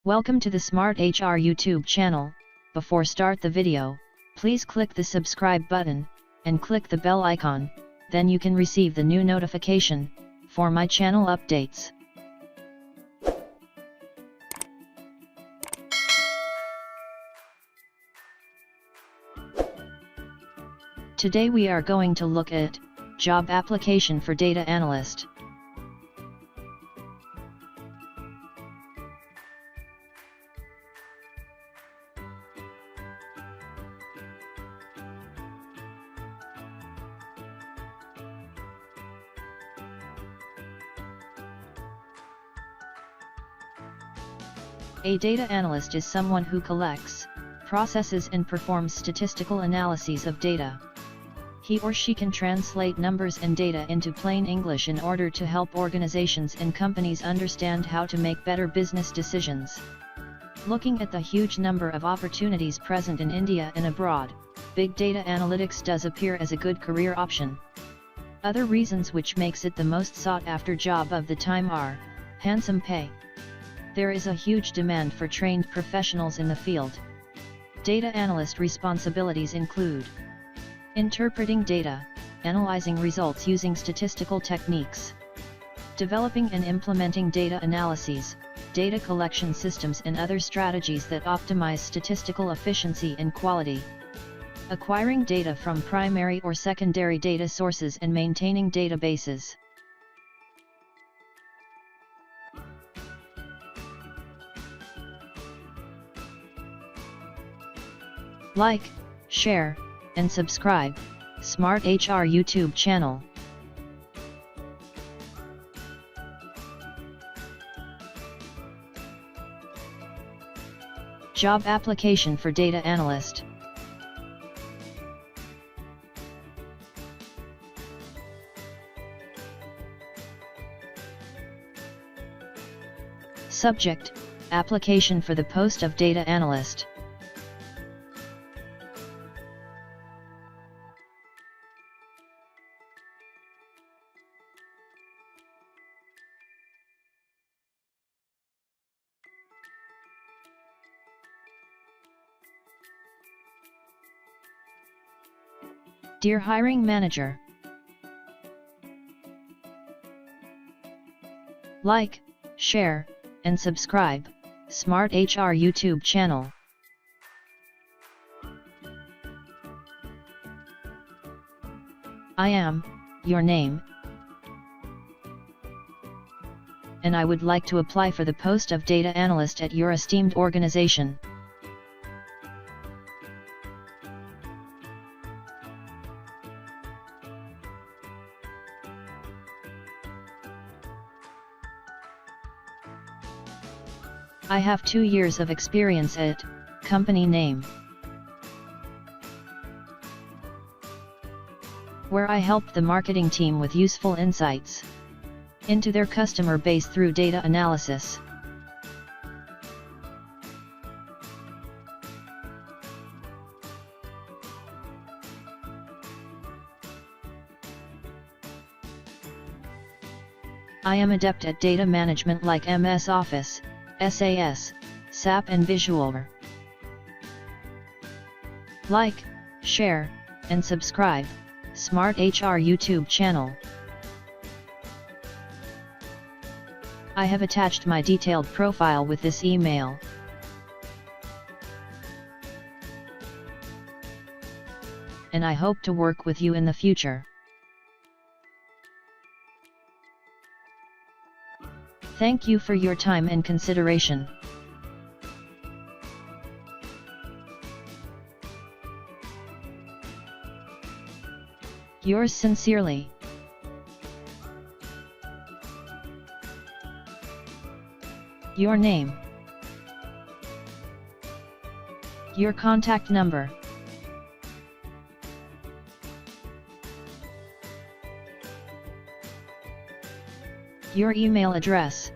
Welcome to the Smart HR YouTube channel. Before start the video, please click the subscribe button, and click the bell icon, then you can receive the new notification, for my channel updates. Today we are going to look at, job application for data analyst. A data analyst is someone who collects, processes and performs statistical analyses of data. He or she can translate numbers and data into plain English in order to help organizations and companies understand how to make better business decisions. Looking at the huge number of opportunities present in India and abroad, big data analytics does appear as a good career option. Other reasons which makes it the most sought after job of the time are, handsome pay. There is a huge demand for trained professionals in the field. Data analyst responsibilities include interpreting data, analyzing results using statistical techniques, developing and implementing data analyses, data collection systems and other strategies that optimize statistical efficiency and quality, acquiring data from primary or secondary data sources and maintaining databases. Like, share, and subscribe, Smart HR YouTube channel. Job application for data analyst. Subject, application for the post of data analyst. Dear hiring manager, like, share, and subscribe, Smart HR YouTube channel. I am, your name, and I would like to apply for the post of data analyst at your esteemed organization. I have 2 years of experience at, company name, where I helped the marketing team with useful insights into their customer base through data analysis. I am adept at data management like MS Office, SAS, SAP and Visual. Like, share, and subscribe, Smart HR YouTube channel. I have attached my detailed profile with this email. And I hope to work with you in the future. Thank you for your time and consideration. Yours sincerely. Your name. Your contact number. Your email address.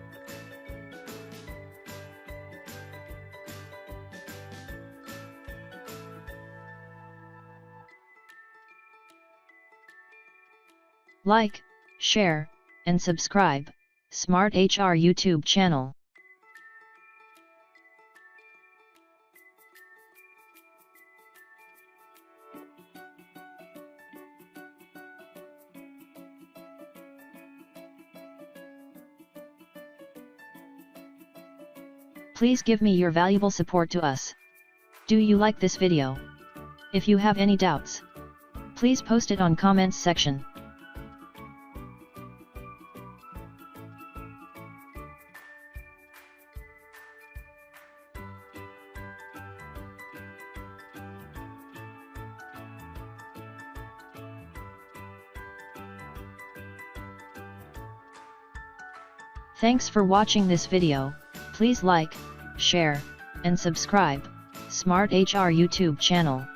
Like, share, and subscribe, Smart HR YouTube channel. Please give me your valuable support to us. Do you like this video? If you have any doubts, please post it on comments section. Thanks for watching this video. Please like, share, and subscribe, Smart HR YouTube channel.